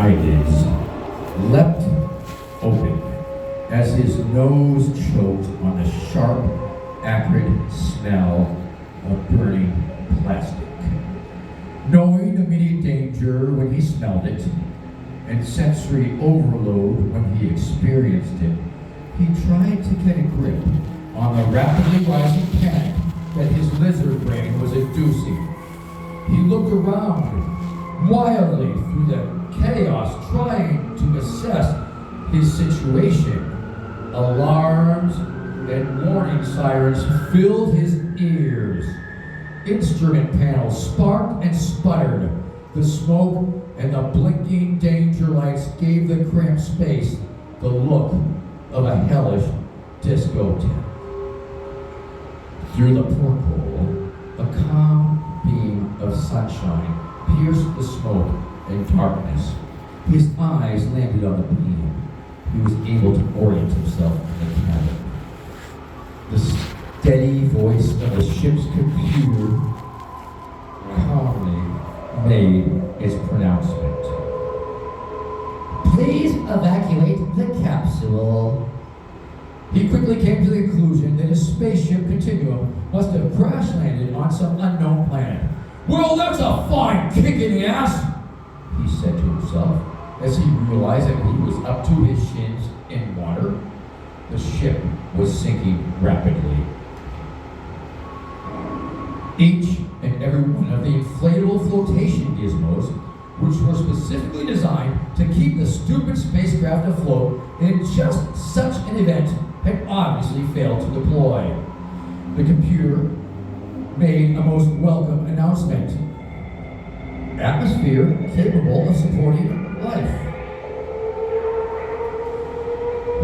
eyelids leapt open as his nose choked on the sharp, acrid smell of burning plastic. Knowing immediate danger when he smelled it, and sensory overload when he experienced it, he tried to get a grip on the rapidly rising panic that his lizard brain was inducing. He looked around wildly through the chaos, trying to assess his situation. Alarms and warning sirens filled his ears. Instrument panels sparked and sputtered. The smoke and the blinking danger lights gave the cramped space the look of a hellish discotheque. Through the porthole, a calm beam of sunshine pierced the smoke and darkness. His eyes landed on the beam. He was able to orient himself in the cabin. The steady voice of the ship's computer calmly made its pronouncement. Please evacuate the capsule. He quickly came to the conclusion that his spaceship Continuum must have crash-landed on some unknown planet. Well, that's a fine kick in the ass, he said to himself as he realized that he was up to his shins in water. The ship was sinking rapidly. Each and every one of the inflatable flotation gizmos, which were specifically designed to keep the stupid spacecraft afloat in just such an event, had obviously failed to deploy. The computer made a most welcome announcement. Atmosphere capable of supporting life.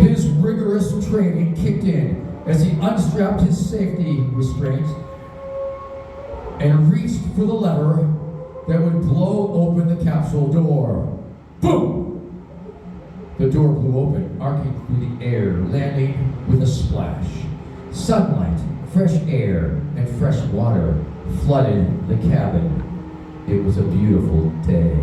His rigorous training kicked in as he unstrapped his safety restraints and reached for the lever that would blow open the capsule door. Boom! The door blew open, arcing through the air, landing with a splash. Sunlight, fresh air, and fresh water flooded the cabin. It was a beautiful day.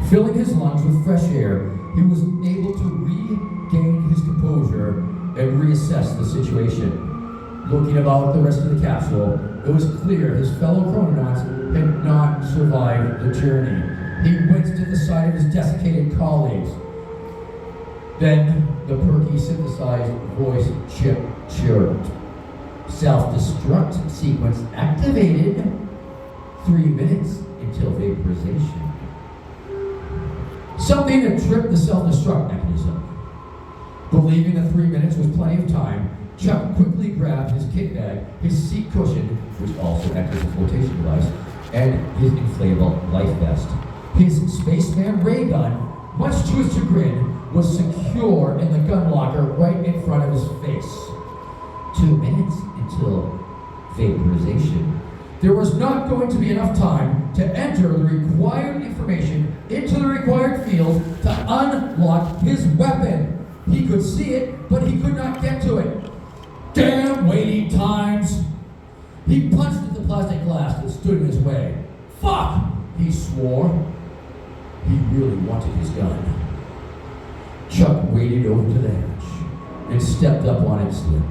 Filling his lungs with fresh air, he was able to regain his composure and reassess the situation. Looking about the rest of the capsule, it was clear his fellow chrononauts had not survived the journey. He winced at the sight of his desiccated colleagues. Then the perky synthesized voice chip chirped. Self-destruct sequence activated. 3 minutes until vaporization. Something had tripped the self-destruct mechanism. Believing that 3 minutes was plenty of time, Chuck quickly grabbed his kit bag, his seat cushion, which also acted as a flotation device, and his inflatable life vest. His spaceman ray gun, much to his chagrin, was secure in the gun locker right in front of his face. 2 minutes until vaporization. There was not going to be enough time to enter the required information into the required field to unlock his weapon. He could see it, but he could not get to it. Damn waiting times! He punched at the plastic glass that stood in his way. Fuck! He swore. He really wanted his gun. Chuck waded over to the hatch and stepped up on its lip.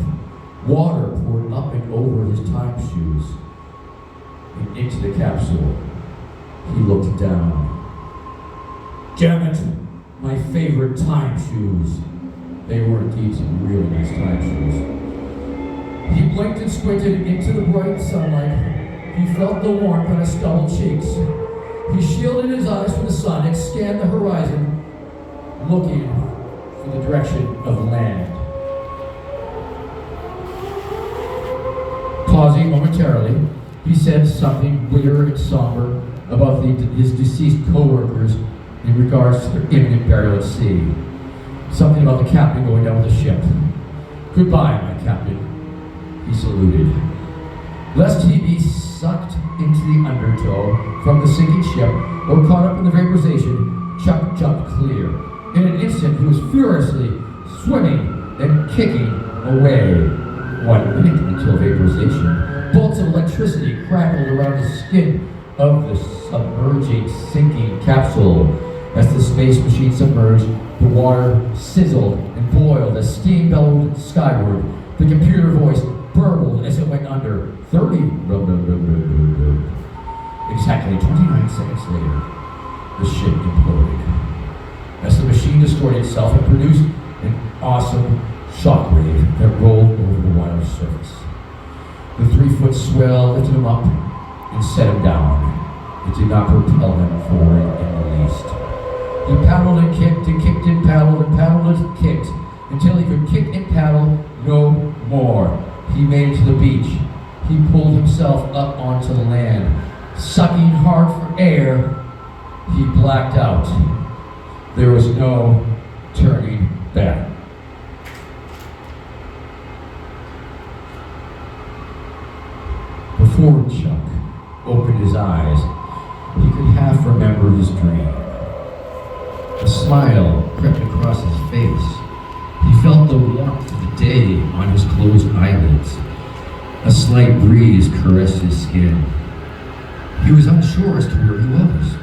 Water poured up and over his time shoes and into the capsule. He looked down. Damn it! My favorite time shoes. They were indeed some really nice time shoes. He blinked and squinted into the bright sunlight. He felt the warmth on his stubbled cheeks. He shielded his eyes from the sun and scanned the horizon, looking for the direction of land. Pausing momentarily, he said something bitter and somber about his deceased co-workers in regards to their imminent burial at sea. Something about the captain going down with the ship. Goodbye, my captain. He saluted. Lest he be sucked into the undertow from the sinking ship or caught up in the vaporization, Chuck jumped clear. In an instant, he was furiously swimming and kicking away. 1 minute until vaporization. Bolts of electricity crackled around the skin of the submerging, sinking capsule As the space machine submerged, the water sizzled and boiled as steam bellowed skyward. The computer voice burbled as it went under. 30. Exactly 29 seconds later, the ship imploded. As the machine destroyed itself, it produced an awesome shockwave that rolled over the water's surface. The 3-foot swell lifted him up and set him down. It did not propel him forward in the least. He paddled and kicked and paddled and kicked until he could kick and paddle no more. He made it to the beach. He pulled himself up onto the land. Sucking hard for air, he blacked out. There was no turning back. Before Chuck opened his eyes, he could half remember his dream. A smile crept across his face. He felt the warmth of the day on his closed eyelids. A slight breeze caressed his skin. He was unsure as to where he was.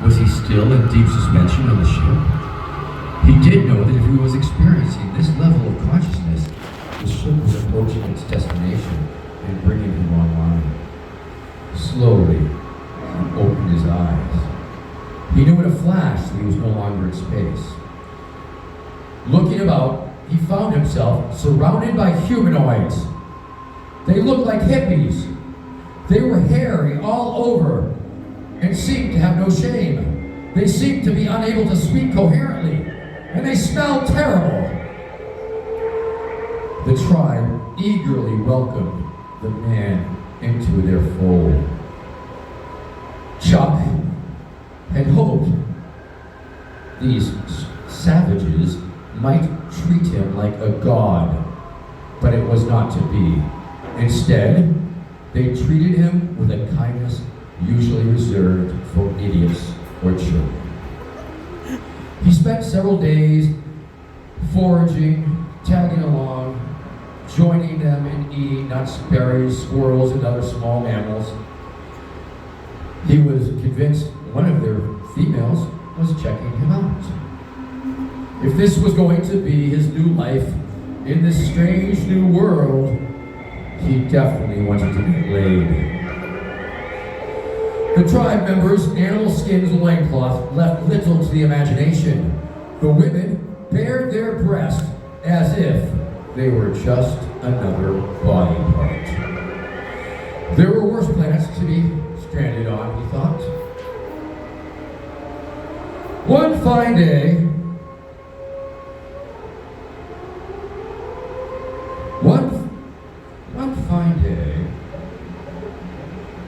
Was he still in deep suspension on the ship? He did know that if he was experiencing this level of consciousness, the ship was approaching its destination and bringing him online. Slowly, he opened his eyes. He knew in a flash that he was no longer in space. Looking about, he found himself surrounded by humanoids. They looked like hippies. They were hairy all over and seemed to have no shame. They seemed to be unable to speak coherently, and they smelled terrible. The tribe eagerly welcomed the man into their fold. Chuck had hoped these savages might treat him like a god, but it was not to be. Instead, they treated him with a kindness usually reserved for idiots or children. He spent several days foraging, tagging along, joining them in eating nuts, berries, squirrels, and other small mammals. He was convinced one of their females was checking him out. If this was going to be his new life in this strange new world, he definitely wanted to get laid. The tribe members' animal skins and loincloth left little to the imagination. The women bared their breasts as if they were just another body part. There were worse planets to be stranded on, he thought. One fine day,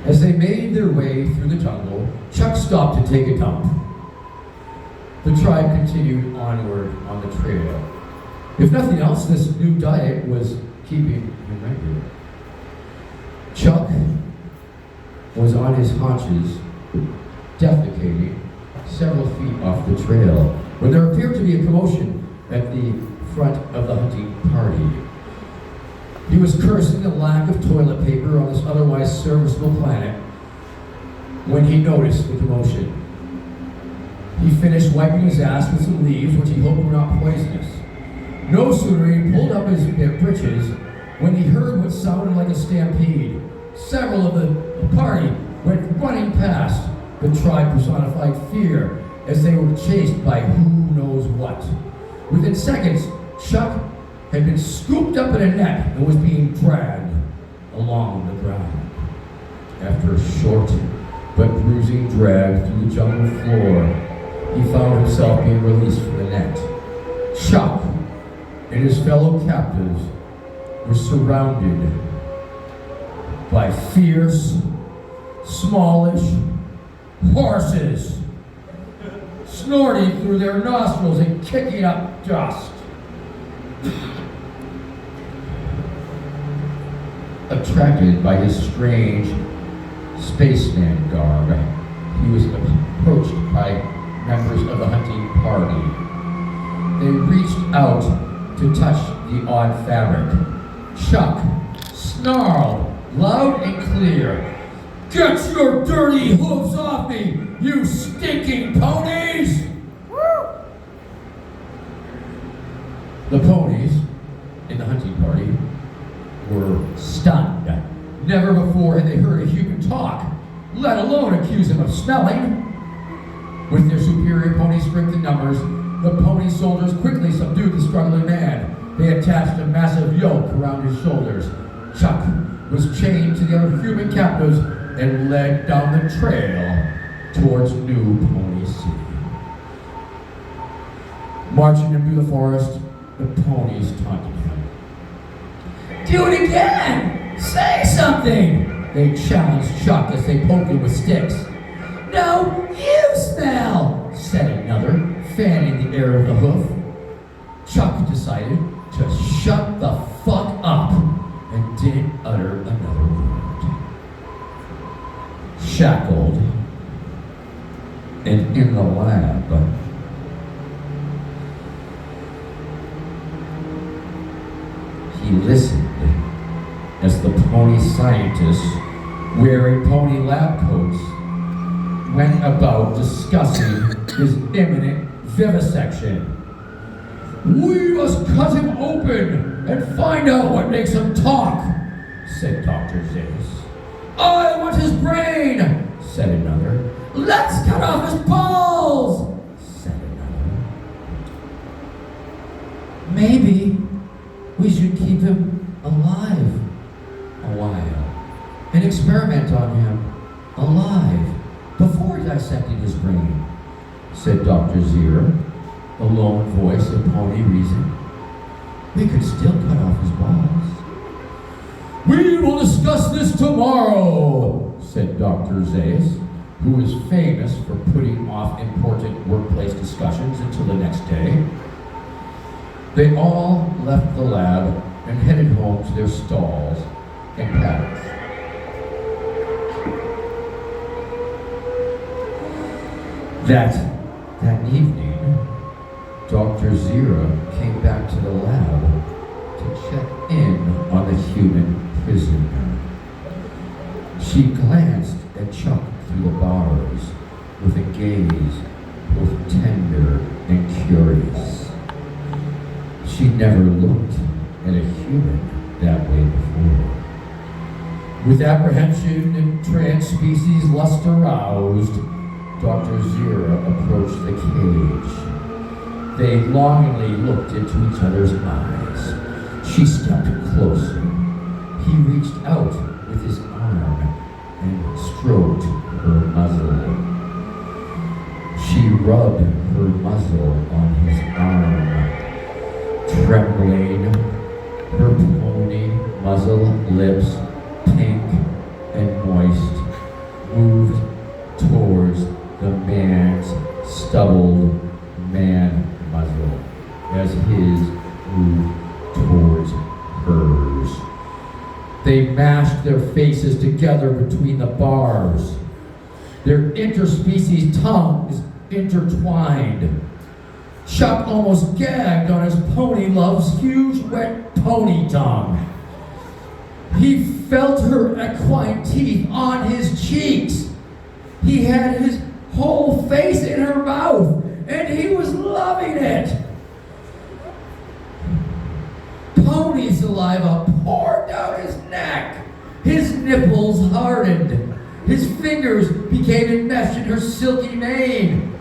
as they made their way through the jungle, Chuck stopped to take a dump. The tribe continued onward on the trail. If nothing else, this new diet was keeping him regular. Chuck was on his haunches, defecating several feet off the trail, when there appeared to be a commotion at the front of the hunting party. He was cursing the lack of toilet paper on this otherwise serviceable planet when he noticed the commotion. He finished wiping his ass with some leaves, which he hoped were not poisonous. No sooner he pulled up his breeches when he heard what sounded like a stampede. Several of the party went running past. The tribe personified fear as they were chased by who knows what. Within seconds, Chuck had been scooped up in a net and was being dragged along the ground. After a short but bruising drag through the jungle floor, he found himself being released from the net. Chuck and his fellow captives were surrounded by fierce, smallish horses, snorting through their nostrils and kicking up dust. Attracted by his strange spaceman garb, he was approached by members of the hunting party. They reached out to touch the odd fabric. Chuck snarled loud and clear, "Get your dirty hooves off me, you stinking ponies!" him of smelling. With their superior pony strength and numbers, the pony soldiers quickly subdued the struggling man. They attached a massive yoke around his shoulders. Chuck was chained to the other human captives and led down the trail towards New Pony City. Marching him through the forest, the ponies taunted him. "Do it again! Say something!" They challenged Chuck as they poked him with sticks. "No, you smell!" said another, fanning the air with a hoof. Chuck decided to shut the fuck up and didn't utter another word. Shackled and in the lab, he listened as the pony scientists, wearing pony lab coats, went about discussing his imminent vivisection. "We must cut him open and find out what makes him talk," said Dr. Zayas. "I want his brain," said another. "Let's cut off his balls," said another. "Maybe we should keep him alive a while and experiment on him alive before dissecting his brain," said Dr. Zira, a lone voice of pony reason. "We could still cut off his balls." "We will discuss this tomorrow," said Dr. Zayas, who is famous for putting off important workplace discussions until the next day. They all left the lab and headed home to their stalls and paddocks. That evening, Dr. Zira came back to the lab to check in on the human prisoner. She glanced at Chuck through the bars with a gaze both tender and curious. She never looked at a human that way before. With apprehension and trans-species lust aroused, Dr. Zira approached the cage. They longingly looked into each other's eyes. She stepped closer. He reached out with his arm and stroked her muzzle. She rubbed her muzzle on his arm. Trembling, her pony muzzle lips, pink and moist, moved towards the man's stubbled man muzzle as his moved towards hers. They mashed their faces together between the bars. Their interspecies tongues intertwined. Chuck almost gagged on his pony love's huge wet pony tongue. He felt her equine teeth on his cheeks. He had his whole face in her mouth, and he was loving it. Pony saliva poured down his neck. His nipples hardened. His fingers became enmeshed in her silky mane.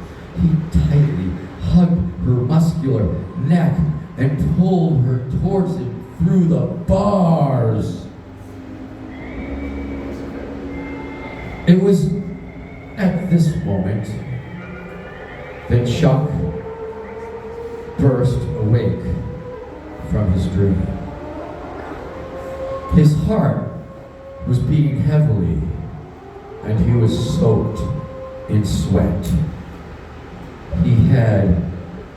He tightly hugged her muscular neck and pulled her towards him through the bars. It was at this moment that Chuck burst awake from his dream. His heart was beating heavily, and he was soaked in sweat. He had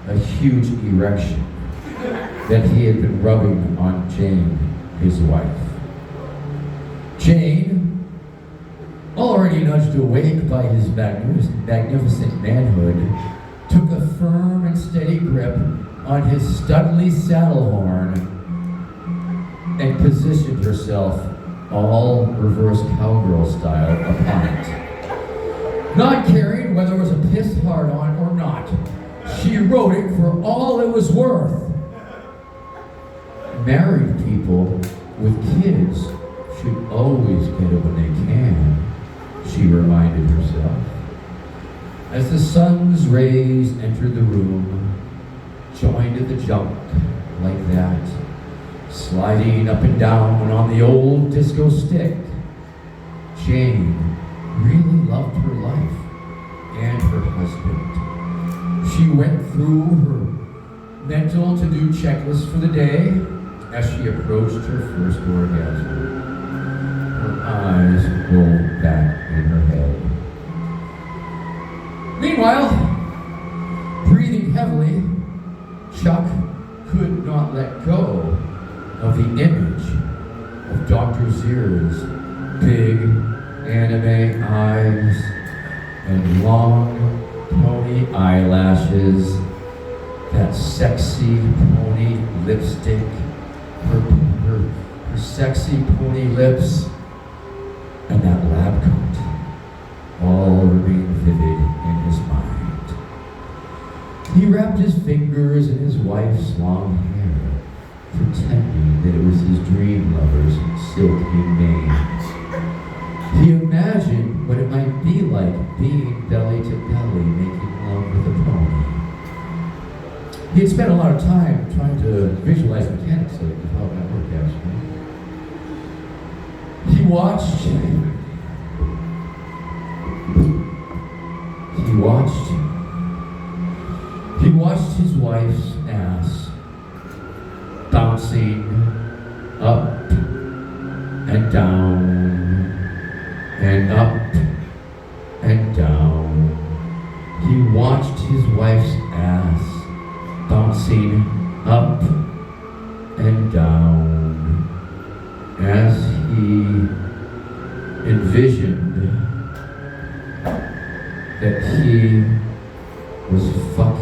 a huge erection that he had been rubbing on Jane, his wife. Jane, already nudged awake by his magnificent manhood, took a firm and steady grip on his studly saddle horn and positioned herself all reverse cowgirl style upon it. Not caring whether it was a piss hard on or not, she rode it for all it was worth. Married people with kids should always get it when they can, she reminded herself. As the sun's rays entered the room, joined the junk like that, sliding up and down on the old disco stick, Jane really loved her life and her husband. She went through her mental to-do checklist for the day as she approached her first orgasm. Her eyes rolled back in her head. Meanwhile, breathing heavily, Chuck could not let go of the image of Dr. Zira's big anime eyes and long pony eyelashes, that sexy pony lipstick, her sexy pony lips, and that lab coat all remained vivid in his mind. He wrapped his fingers in his wife's long hair, pretending that it was his dream lover's silky mane. He imagined what it might be like being belly to belly making love with a pony. He had spent a lot of time trying to visualize mechanics of how that worked actually. He watched his wife's ass bouncing up and down and up and down. He watched his wife's ass bouncing up and down as he envisioned that he was fucking